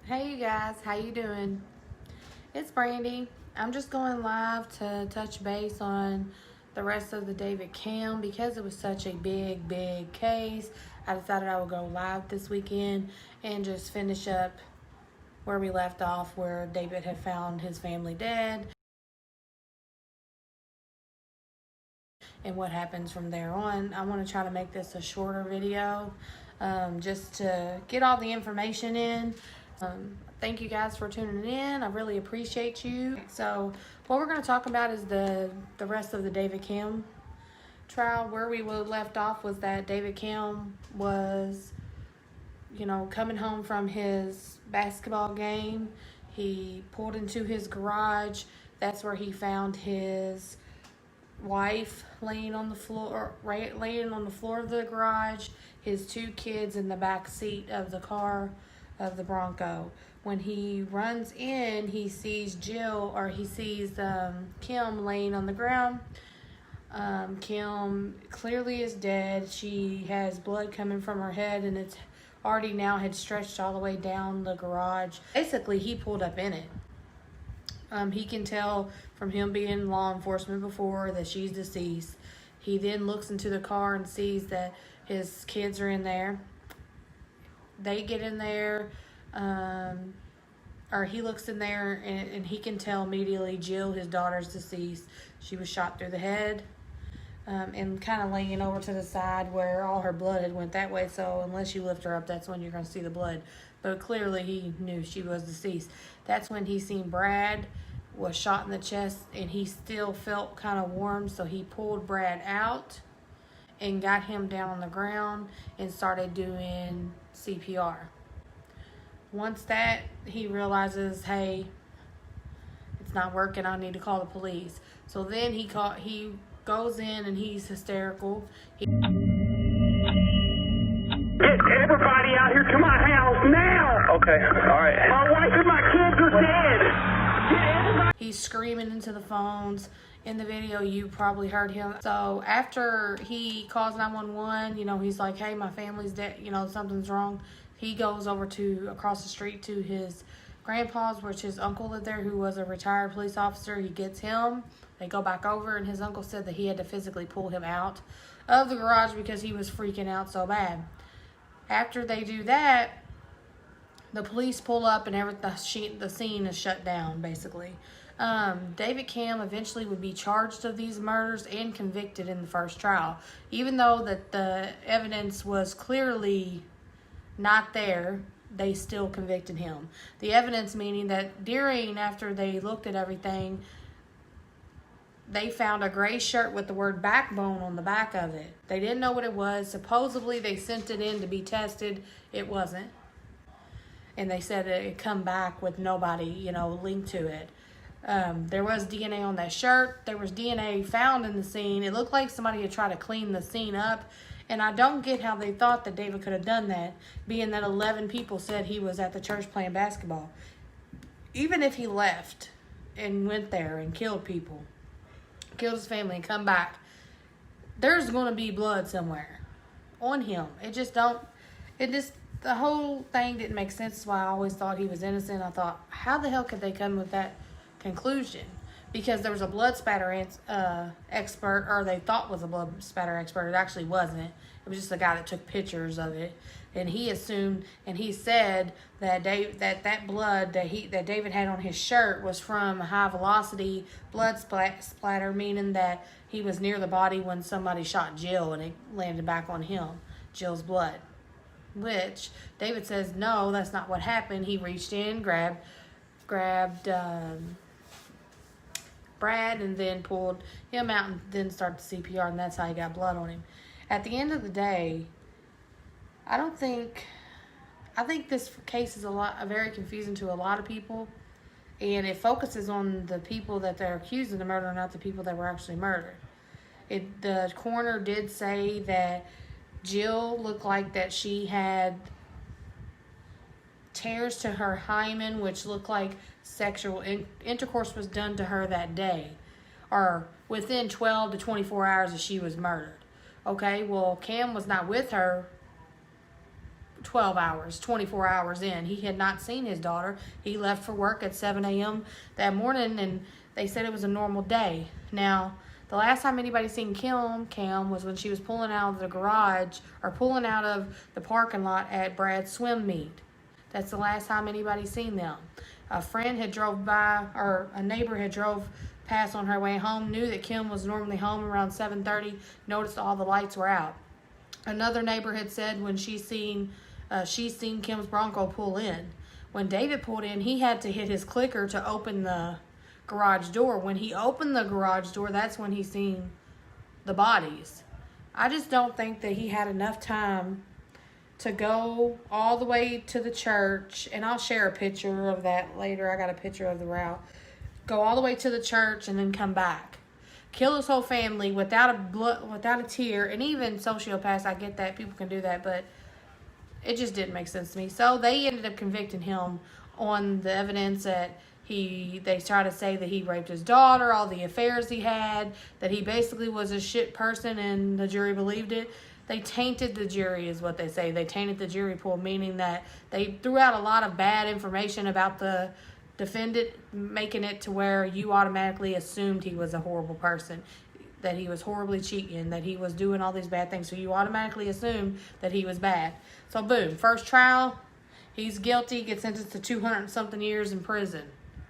Hey you guys, how you doing? It's Brandy. I'm just going live to touch base on the rest of the David Camm because it was such a big case. I decided I would go live this weekend and just finish up where we left off, where David had found his family dead and what happens from there on. I want to try to make this a shorter video just to get all the information in. Thank you guys for tuning in. I really appreciate you. So what we're going to talk about is the rest of the David Camm trial. Where we left off was that David Camm was, coming home from his basketball game. He pulled into his garage. That's where he found his wife laying on the floor of the garage, his two kids in the back seat of the car of the Bronco. When he runs in, he sees Kim laying on the ground. Kim clearly is dead. She has blood coming from her head, and it's already now had stretched all the way down the garage. Basically, he pulled up in it. He can tell from him being in law enforcement before that she's deceased. He then looks into the car and sees that his kids are in there. They get in there, or he looks in there, and he can tell immediately Jill, his daughter's deceased. She was shot through the head, and kind of laying over to the side where all her blood had went that way. So unless you lift her up, that's when you're going to see the blood. But clearly he knew she was deceased. That's when he seen Brad was shot in the chest, and he still felt kind of warm. So he pulled Brad out and got him down on the ground and started doing CPR. Once that, he realizes, hey, it's not working, I need to call the police. So then he goes in and he's hysterical. Get everybody out here to my house now! Okay, alright. My wife and my kids are dead! Get everybody! He's screaming into the phones. In the video, you probably heard him. So after he calls 911, he's like, hey, my family's dead, something's wrong. He goes over across the street to his grandpa's, which his uncle lived there, who was a retired police officer. He gets him. They go back over, and his uncle said that he had to physically pull him out of the garage because he was freaking out so bad. After they do that, the police pull up, and the scene is shut down, basically. David Camm eventually would be charged of these murders and convicted in the first trial. Even though that the evidence was clearly not there, they still convicted him. The evidence meaning that after they looked at everything, they found a gray shirt with the word backbone on the back of it. They didn't know what it was. Supposedly they sent it in to be tested. It wasn't. And they said it come back with nobody, linked to it. There was DNA on that shirt. There was DNA found in the scene. It looked like somebody had tried to clean the scene up. And I don't get how they thought that David could have done that, being that 11 people said he was at the church playing basketball. Even if he left and went there and killed people, killed his family and come back, there's going to be blood somewhere on him. The whole thing didn't make sense. That's why I always thought he was innocent. I thought, how the hell could they come with that conclusion? Because there was a blood spatter expert, or they thought was a blood spatter expert. It actually wasn't. It was just a guy that took pictures of it, and he assumed, and he said that that blood that David had on his shirt was from a high velocity blood splatter, meaning that he was near the body when somebody shot Jill, and it landed back on him, Jill's blood. Which David says, no, that's not what happened. He reached in, grabbed Brad, and then pulled him out and then started CPR, and that's how he got blood on him. At the end of the day, I think this case is very confusing to a lot of people, and it focuses on the people that they're accused of the murder, not the people that were actually murdered. The coroner did say that Jill looked like that she had tears to her hymen, which looked like sexual intercourse was done to her that day, or within 12 to 24 hours that she was murdered. Okay, well, Camm was not with her 12 hours, 24 hours in. He had not seen his daughter. He left for work at 7 a.m. that morning, and they said it was a normal day. Now, the last time anybody seen Camm was when she was pulling out of the garage, or pulling out of the parking lot at Brad's swim meet. That's the last time anybody seen them. A friend had drove by, or a neighbor had drove past on her way home, knew that Camm was normally home around 7:30, noticed all the lights were out. Another neighbor had said when she's seen Camm's Bronco pull in. When David pulled in, he had to hit his clicker to open the garage door. When he opened the garage door, that's when he seen the bodies. I just don't think that he had enough time to go all the way to the church, and I'll share a picture of that later. I got a picture of the route. Go all the way to the church and then come back. Kill his whole family without a tear. And even sociopaths, I get that, people can do that, but it just didn't make sense to me. So they ended up convicting him on the evidence that they tried to say that he raped his daughter, all the affairs he had, that he basically was a shit person, and the jury believed it. They tainted the jury, is what they say. They tainted the jury pool, meaning that they threw out a lot of bad information about the defendant, making it to where you automatically assumed he was a horrible person, that he was horribly cheating, that he was doing all these bad things. So you automatically assumed that he was bad. So boom, first trial, he's guilty, gets sentenced to 200-something years in prison.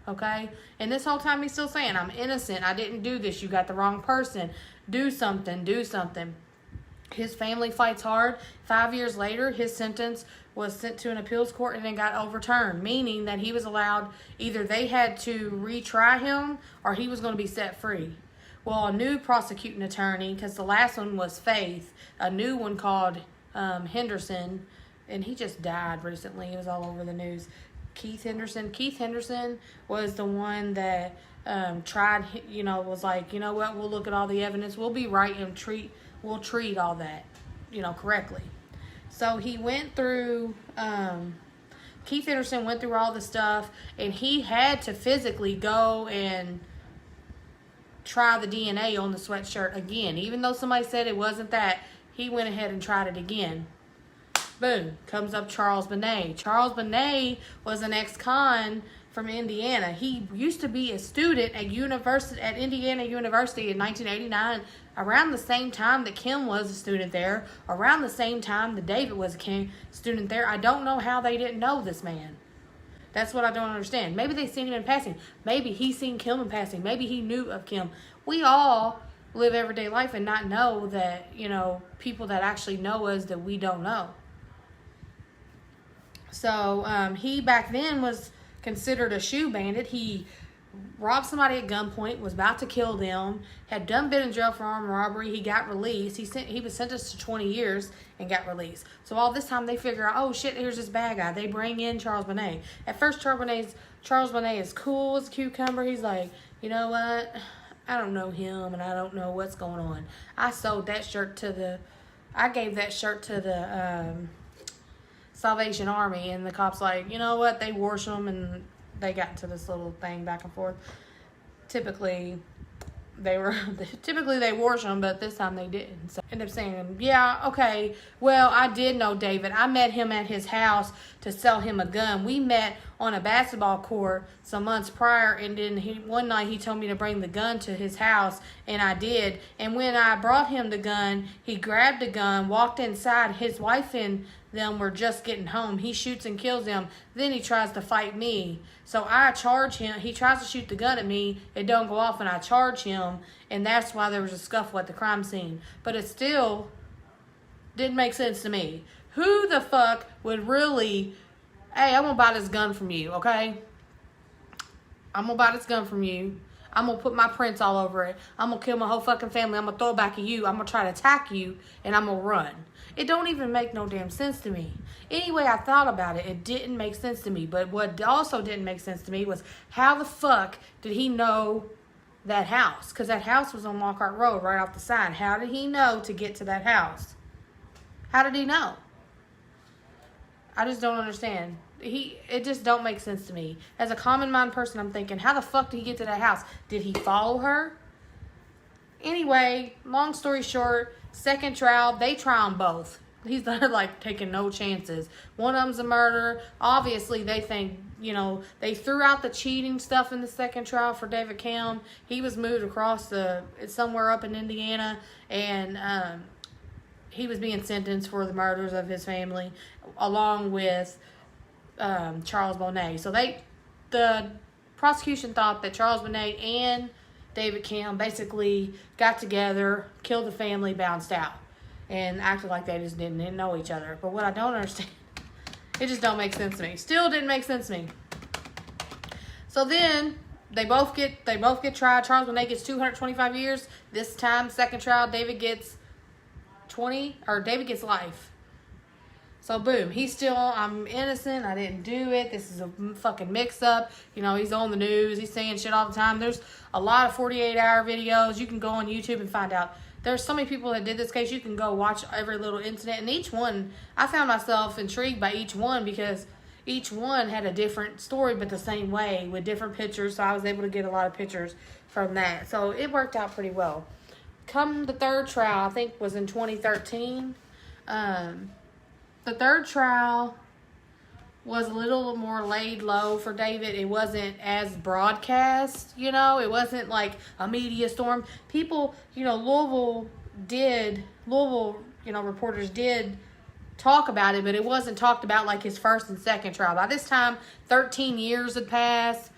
Okay? And this whole time he's still saying, I'm innocent, I didn't do this, you got the wrong person, do something, do something. His family fights hard. 5 years later, his sentence was sent to an appeals court and then got overturned, meaning that he was allowed, either they had to retry him or he was going to be set free. Well, a new prosecuting attorney, because the last one was Faith, a new one called Henderson, and he just died recently. It was all over the news. Keith Henderson was the one that tried, was like, you know what, we'll look at all the evidence, we'll be right and we'll treat all that, correctly. So he went through, Keith Henderson went through all the stuff, and he had to physically go and try the DNA on the sweatshirt again. Even though somebody said it wasn't that, he went ahead and tried it again. Boom, comes up Charles Boney. Charles Boney was an ex-con from Indiana. He used to be a student at Indiana University in 1989, around the same time that Kim was a student there, around the same time that David was a student there. I don't know how they didn't know this man. That's what I don't understand. Maybe they seen him in passing. Maybe he seen Kim in passing. Maybe he knew of Kim. We all live everyday life and not know that, people that actually know us that we don't know. So he back then was considered a shoe bandit. He robbed somebody at gunpoint, was about to kill them, had been in jail for armed robbery. He got released. He was sentenced to 20 years and got released. So all this time they figure out, oh shit, here's this bad guy. They bring in Charles Boney. At first Charles Boney is cool as a cucumber. He's like, you know what? I don't know him and I don't know what's going on. I gave that shirt to the Salvation Army, and the cops like, you know what, they worship them, and they got into this little thing back and forth. Typically they worship them, but this time they didn't. So I ended up saying, yeah, okay, well, I did know David. I met him at his house to sell him a gun. We met on a basketball court some months prior, and then one night he told me to bring the gun to his house, and I did. And when I brought him the gun, he grabbed the gun, walked inside. His wife and them were just getting home. He shoots and kills them. Then he tries to fight me. So I charge him. He tries to shoot the gun at me. It don't go off, and I charge him. And that's why there was a scuffle at the crime scene. But it still didn't make sense to me. Who the fuck would really, hey, I'm going to buy this gun from you, okay? I'm going to buy this gun from you. I'm going to put my prints all over it. I'm going to kill my whole fucking family. I'm going to throw it back at you. I'm going to try to attack you, and I'm going to run. It don't even make no damn sense to me. Anyway, I thought about it. It didn't make sense to me. But what also didn't make sense to me was how the fuck did he know that house? Because that house was on Lockhart Road right off the side. How did he know to get to that house? How did he know? I just don't understand. It just don't make sense to me. As a common mind person, I'm thinking, how the fuck did he get to that house? Did he follow her? Anyway, long story short, second trial, they try them both. He's not like taking no chances. One of them's a murder. Obviously, they think, you know, they threw out the cheating stuff in the second trial for David Camm. He was moved across somewhere up in Indiana, and he was being sentenced for the murders of his family, along with Charles Boney. So the prosecution thought that Charles Boney and David Camm basically got together, killed the family, bounced out, and acted like they just didn't know each other. But what I don't understand, it just don't make sense to me. Still didn't make sense to me. So then they both get tried. Charles Boney gets 225 years. This time, second trial, David gets David gets life. So boom, he's still, I'm innocent, I didn't do it, this is a fucking mix-up. You know, he's on the news, he's saying shit all the time. There's a lot of 48-hour videos. You can go on YouTube and find out. There's so many people that did this case. You can go watch every little incident. And each one, I found myself intrigued by each one because each one had a different story, but the same way, with different pictures. So I was able to get a lot of pictures from that. So it worked out pretty well. Come the third trial, I think was in 2013. The third trial was a little more laid low for David. It wasn't as broadcast, you know. It wasn't like a media storm. People, you know, Louisville, you know, reporters did talk about it, but it wasn't talked about like his first and second trial. By this time, 13 years had passed,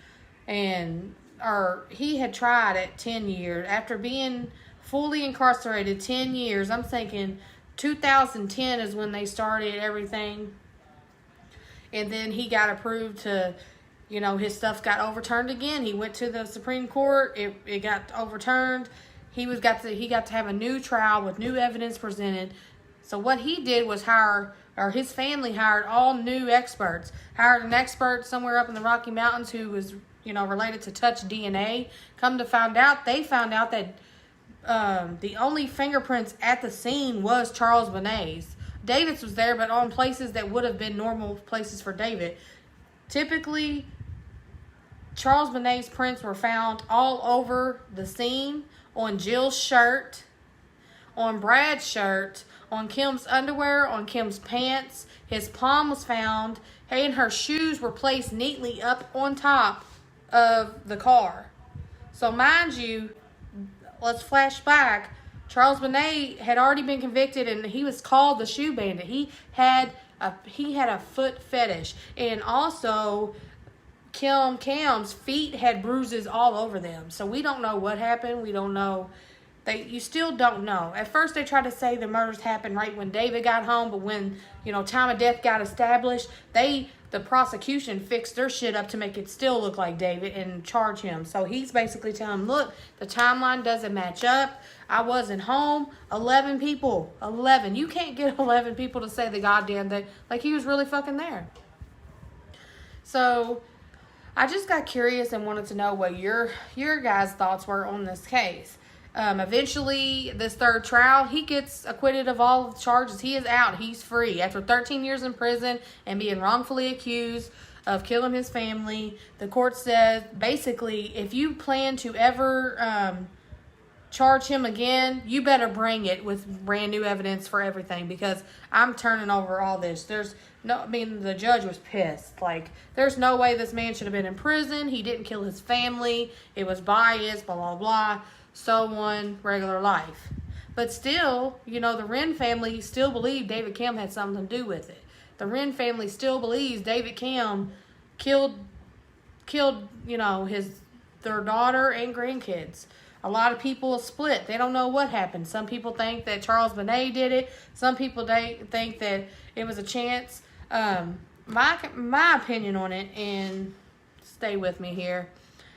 he had tried at 10 years. After being fully incarcerated 10 years, I'm thinking 2010 is when they started everything. And then he got approved to, you know, his stuff got overturned again. He went to the Supreme Court. It got overturned. He got to have a new trial with new evidence presented. So what he did was his family hired all new experts. Hired an expert somewhere up in the Rocky Mountains who was, you know, related to touch DNA. Come to find out, they found out that the only fingerprints at the scene was Charles Boney's. David's was there, but on places that would have been normal places for David. Typically, Charles Boney's prints were found all over the scene, on Jill's shirt, on Brad's shirt, on Kim's underwear, on Kim's pants. His palm was found, and her shoes were placed neatly up on top of the car. So mind you, let's flash back. Charles Boney had already been convicted, and he was called the Shoe Bandit. He had a foot fetish, and also Camm's feet had bruises all over them. So we don't know what happened. We don't know. You still don't know. At first, they tried to say the murders happened right when David got home, but when, you know, time of death got established, the prosecution fixed their shit up to make it still look like David and charge him. So he's basically telling him, look, the timeline doesn't match up. I wasn't home. 11 people. 11. You can't get 11 people to say the goddamn thing. Like, he was really fucking there. So I just got curious and wanted to know what your guys' thoughts were on this case. Eventually, this third trial, he gets acquitted of all of the charges. He is out. He's free. After 13 years in prison and being wrongfully accused of killing his family, the court says, basically, if you plan to ever charge him again, you better bring it with brand new evidence for everything, because I'm turning over all this. The judge was pissed. Like, there's no way this man should have been in prison. He didn't kill his family. It was biased, blah, blah, blah. So on, regular life. But still, you know, the Wren family still believed David Camm had something to do with it. The Wren family still believes David Camm killed, you know, their daughter and grandkids. A lot of people split. They don't know what happened. Some people think that Charles Boney did it. Some people think that it was a chance. My opinion on it, and stay with me here,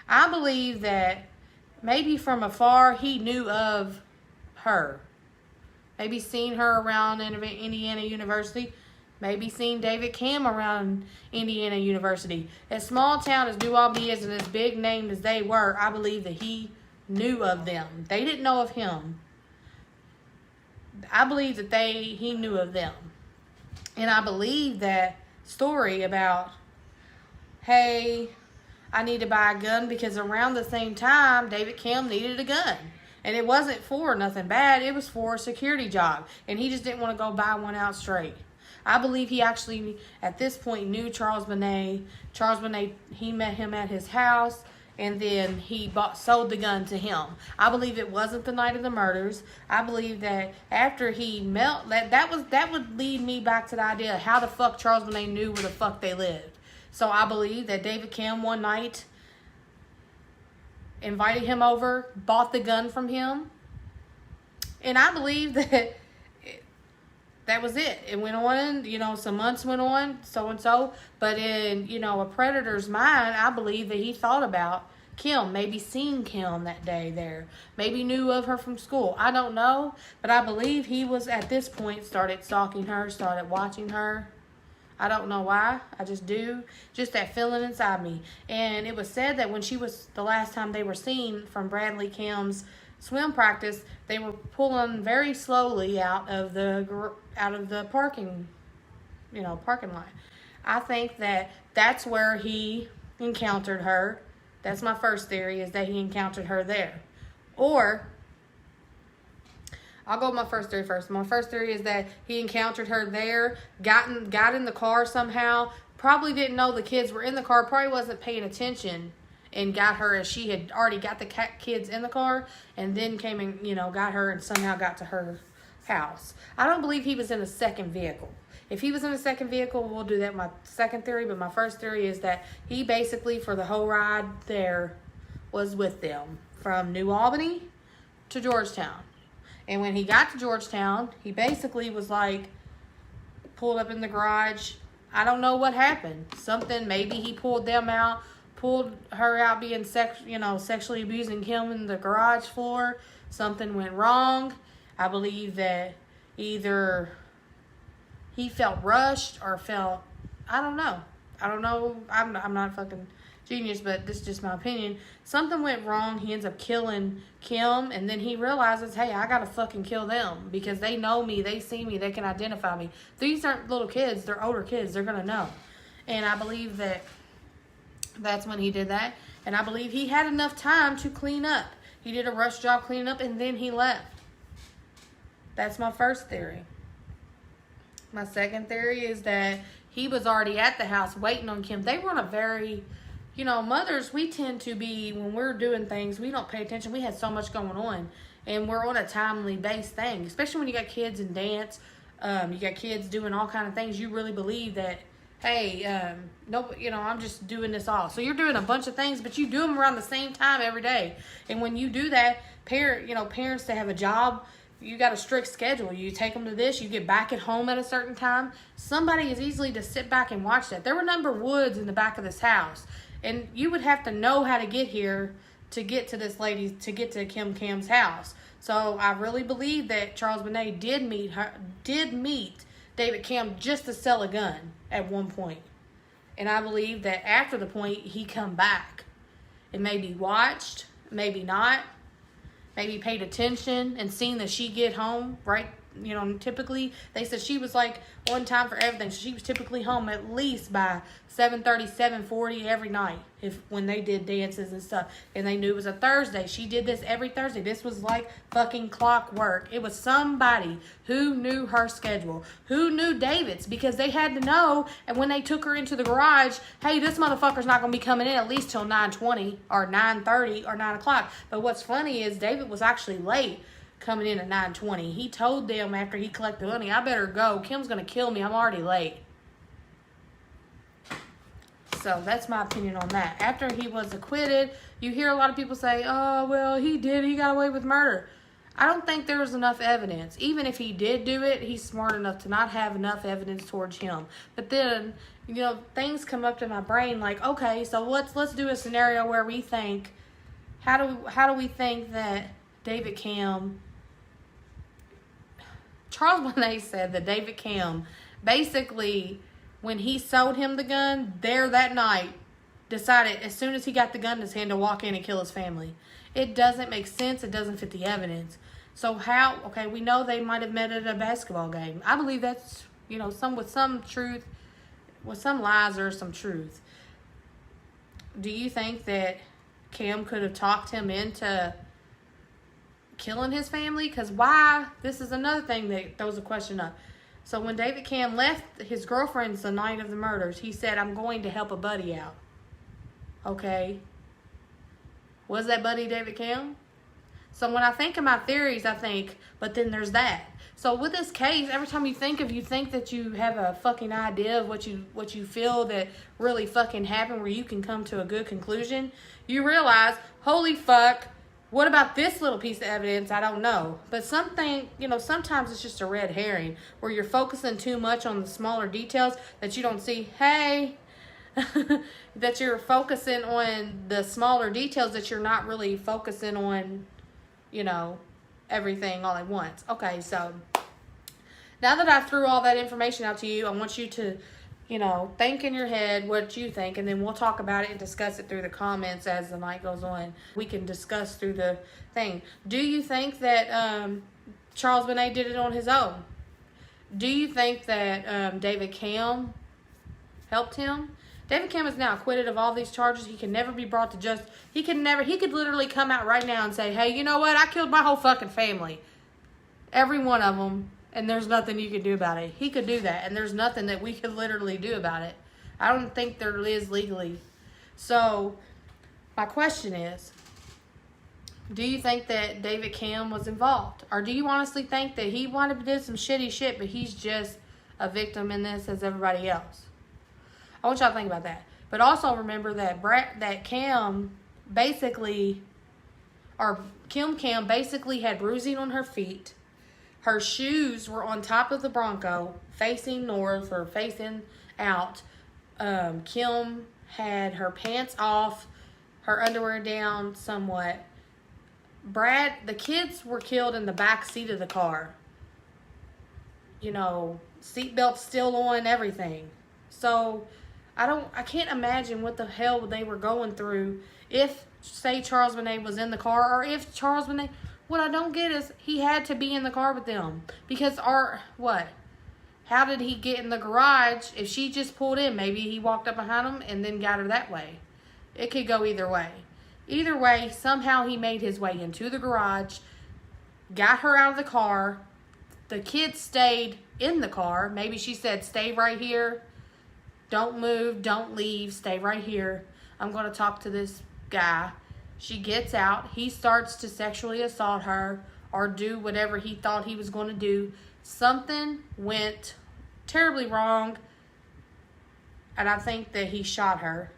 I believe that maybe from afar, he knew of her. Maybe seen her around Indiana University. Maybe seen David Camm around Indiana University. As small town as New Albany is and as big named as they were, I believe that he knew of them. They didn't know of him. I believe that he knew of them. And I believe that story about, hey, I need to buy a gun, because around the same time, David Camm needed a gun. And it wasn't for nothing bad. It was for a security job. And he just didn't want to go buy one out straight. I believe he actually, at this point, knew Charles Boney. Charles Boney, he met him at his house, and then he sold the gun to him. I believe it wasn't the night of the murders. I believe that after he that would lead me back to the idea of how the fuck Charles Boney knew where the fuck they lived. So I believe that David Camm one night invited him over, bought the gun from him, and I believe that was it. It went on, some months went on, so-and-so. But in, a predator's mind, I believe that he thought about Kim, maybe seen Kim that day there. Maybe knew of her from school. I don't know. But I believe he was, at this point, started stalking her, started watching her. I don't know why. I just do. Just that feeling inside me. And it was said that when she was, the last time they were seen from Bradley Camm's swim practice, they were pulling very slowly out of the parking lot. I think that that's where he encountered her. That's my first theory, is that he encountered her there. Or, I'll go with my first theory first. My first theory is that he encountered her there, got in the car somehow, probably didn't know the kids were in the car, probably wasn't paying attention, and got her as she had already got the kids in the car, and then came and, got her and somehow got to her house. I don't believe he was in a second vehicle. If he was in a second vehicle, we'll do that, my second theory, but my first theory is that he basically, for the whole ride there, was with them from New Albany to Georgetown. And when he got to Georgetown, he basically was like, pulled up in the garage. I don't know what happened. Something, maybe he pulled them out, pulled her out being sexually abusing Kim in the garage floor. Something went wrong. I believe that either he felt rushed or I don't know. I'm not a fucking genius, but this is just my opinion. Something went wrong. He ends up killing Kim, and then he realizes, hey, I gotta fucking kill them because they know me, they see me, they can identify me. These aren't little kids, they're older kids, they're gonna know. And I believe that that's when he did that. And I believe he had enough time to clean up. He did a rush job cleaning up, and then he left. That's my first theory. My second theory is that he was already at the house waiting on Kim. They were on a very, mothers, we tend to be, when we're doing things, we don't pay attention. We had so much going on, and we're on a timely based thing, especially when you got kids in dance. You got kids doing all kind of things. You really believe that, hey, no, I'm just doing this all. So you're doing a bunch of things, but you do them around the same time every day. And when you do that, parents that have a job, you got a strict schedule. You take them to this, you get back at home at a certain time. Somebody is easily to sit back and watch that. There were a number of woods in the back of this house, and you would have to know how to get here to get to this lady, to get to Kim Camm's house. So I really believe that Charles Boney did meet David Camm just to sell a gun at one point. And I believe that after the point, he come back and maybe watched, maybe not, maybe paid attention and seen that she get home, right? Typically, they said she was like on time for everything. So she was typically home at least by 7:30, 7:40 every night when they did dances and stuff. And they knew it was a Thursday. She did this every Thursday. This was like fucking clockwork. It was somebody who knew her schedule, who knew David's, because they had to know. And when they took her into the garage, hey, this motherfucker's not going to be coming in at least till 9:20 or 9:30 or 9 o'clock. But what's funny is David was actually late, coming in at 9:20. He told them after he collected money, I better go. Kim's going to kill me. I'm already late. So that's my opinion on that. After he was acquitted, you hear a lot of people say, oh, well, he got away with murder. I don't think there was enough evidence. Even if he did do it, he's smart enough to not have enough evidence towards him. But then, things come up to my brain like, okay, so let's do a scenario where we think, how do we think that David Camm, Charles Boney said that David Camm basically, when he sold him the gun there that night, decided as soon as he got the gun in his hand to walk in and kill his family. It doesn't make sense. It doesn't fit the evidence. So we know they might have met at a basketball game. I believe that's, with some truth, with some lies or some truth. Do you think that Camm could have talked him into killing his family? Because why? This is another thing that throws a question up. So when David Camm left his girlfriend's the night of the murders, he said, I'm going to help a buddy out. Okay. Was that buddy David Camm? So when I think of my theories, I think, but then there's that. So with this case, every time you think that you have a fucking idea of what you feel that really fucking happened, where you can come to a good conclusion, you realize, holy fuck, what about this little piece of evidence? I don't know. But something, sometimes it's just a red herring where you're focusing too much on the smaller details that you don't see. Hey, that you're focusing on the smaller details that you're not really focusing on, everything all at once. Okay, so now that I threw all that information out to you, I want you to, think in your head what you think, and then we'll talk about it and discuss it through the comments as the night goes on. We can discuss through the thing. Do you think that Charles Boney did it on his own? Do you think that David Camm helped him? David Camm is now acquitted of all these charges. He can never be brought to justice. He could literally come out right now and say, hey, you know what? I killed my whole fucking family. Every one of them. And there's nothing you can do about it. He could do that. And there's nothing that we could literally do about it. I don't think there is legally. So, my question is, do you think that David Camm was involved? Or do you honestly think that he wanted to do some shitty shit, but he's just a victim in this as everybody else? I want y'all to think about that. But also remember that Camm basically, or Kim Camm basically had bruising on her feet. Her shoes were on top of the Bronco, facing north or facing out. Kim had her pants off, her underwear down somewhat. The kids were killed in the back seat of the car. Seatbelts still on, everything. So, I can't imagine what the hell they were going through if, say, Charles Boney was in the car, or if Charles Boney... What I don't get is he had to be in the car with them. Because how did he get in the garage if she just pulled in? Maybe he walked up behind him and then got her that way. It could go either way. Either way, somehow he made his way into the garage, got her out of the car. The kids stayed in the car. Maybe she said, stay right here. Don't move. Don't leave. Stay right here. I'm going to talk to this guy. She gets out. He starts to sexually assault her or do whatever he thought he was going to do. Something went terribly wrong, and I think that he shot her.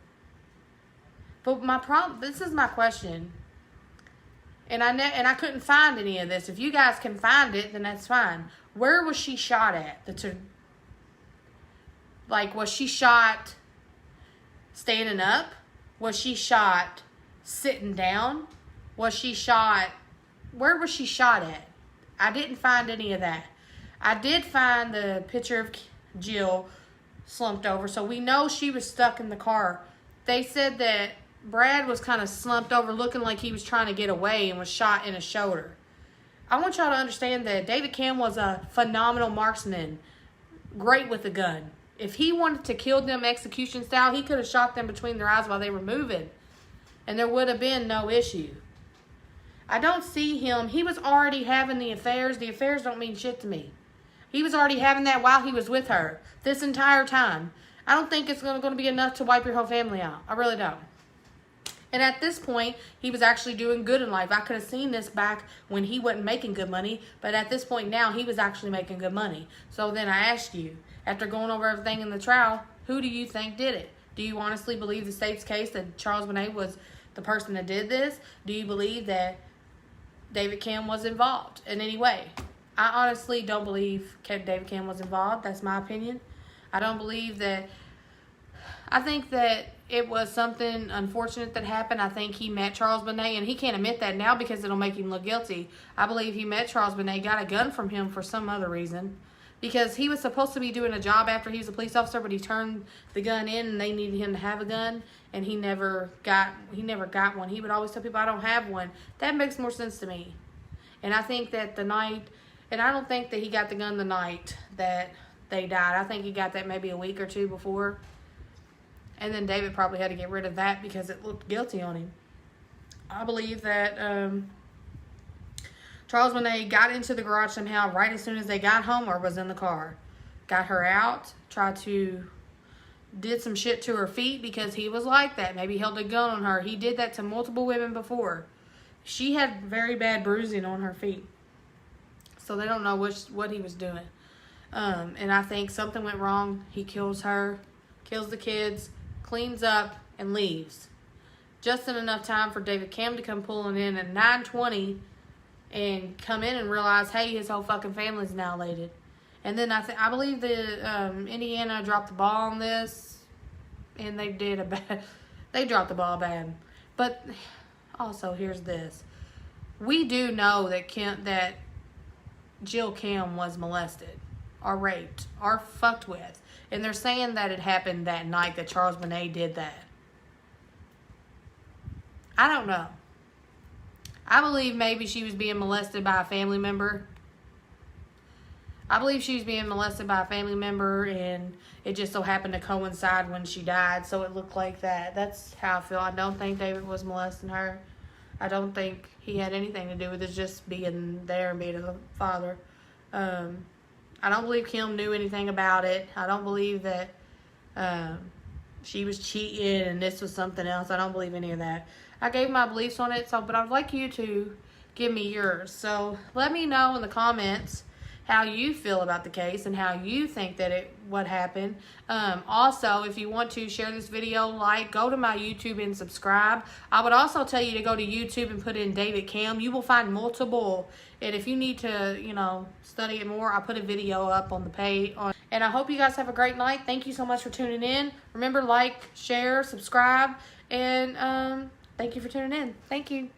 But this is my question, and I couldn't find any of this. If you guys can find it, then that's fine. Where was she shot at? Was she shot standing up? Was she shot sitting down? Was she shot... Where was she shot at? I didn't find any of that. I did find the picture of Jill slumped over, so we know she was stuck in the car. They said that Brad was kind of slumped over, looking like he was trying to get away, and was shot in his shoulder. I want y'all to understand that David Camm was a phenomenal marksman. Great with a gun. If he wanted to kill them execution style, he could have shot them between their eyes while they were moving. And there would have been no issue. I don't see him. He was already having the affairs. The affairs don't mean shit to me. He was already having that while he was with her. This entire time. I don't think it's going to be enough to wipe your whole family out. I really don't. And at this point, he was actually doing good in life. I could have seen this back when he wasn't making good money. But at this point now, he was actually making good money. So then I asked you, after going over everything in the trial, who do you think did it? Do you honestly believe the state's case that Charles Boney was the person that did this? Do you believe that David Camm was involved in any way? I honestly don't believe David Camm was involved. That's my opinion. I don't believe that. I think that it was something unfortunate that happened. I think he met Charles Boney, and he can't admit that now because it'll make him look guilty. I believe he met Charles Boney, got a gun from him for some other reason. Because he was supposed to be doing a job after he was a police officer, but he turned the gun in and they needed him to have a gun, and he never got one. He would always tell people, I don't have one. That makes more sense to me. And I think that I don't think that he got the gun the night that they died. I think he got that maybe a week or two before. And then David probably had to get rid of that because it looked guilty on him. I believe that Charles Boney got into the garage somehow right as soon as they got home, or was in the car. Got her out, did some shit to her feet because he was like that. Maybe held a gun on her. He did that to multiple women before. She had very bad bruising on her feet. So they don't know what he was doing. And I think something went wrong. He kills her, kills the kids, cleans up, and leaves. Just in enough time for David Camm to come pulling in at 9:20 and come in and realize, hey, his whole fucking family's annihilated. And then I believe the Indiana dropped the ball on this, and they dropped the ball bad. But also, here's this: we do know that Jill Camm was molested, or raped, or fucked with, and they're saying that it happened that night that Charles Boney did that. I don't know. I believe maybe she was being molested by a family member. I believe she was being molested by a family member, and it just so happened to coincide when she died, so it looked like that. That's how I feel. I don't think David was molesting her. I don't think he had anything to do with it, just being there and being a father. I don't believe Kim knew anything about it. I don't believe that she was cheating and this was something else. I don't believe any of that. I gave my beliefs on it, but I'd like you to give me yours. So let me know in the comments how you feel about the case and how you think that what happened. Also, if you want to share this video, go to my YouTube and subscribe. I would also tell you to go to YouTube and put in David Camm. You will find multiple, and if you need to, study it more, I put a video up on the page. And I hope you guys have a great night. Thank you so much for tuning in. Remember, share, subscribe, and thank you for tuning in. Thank you.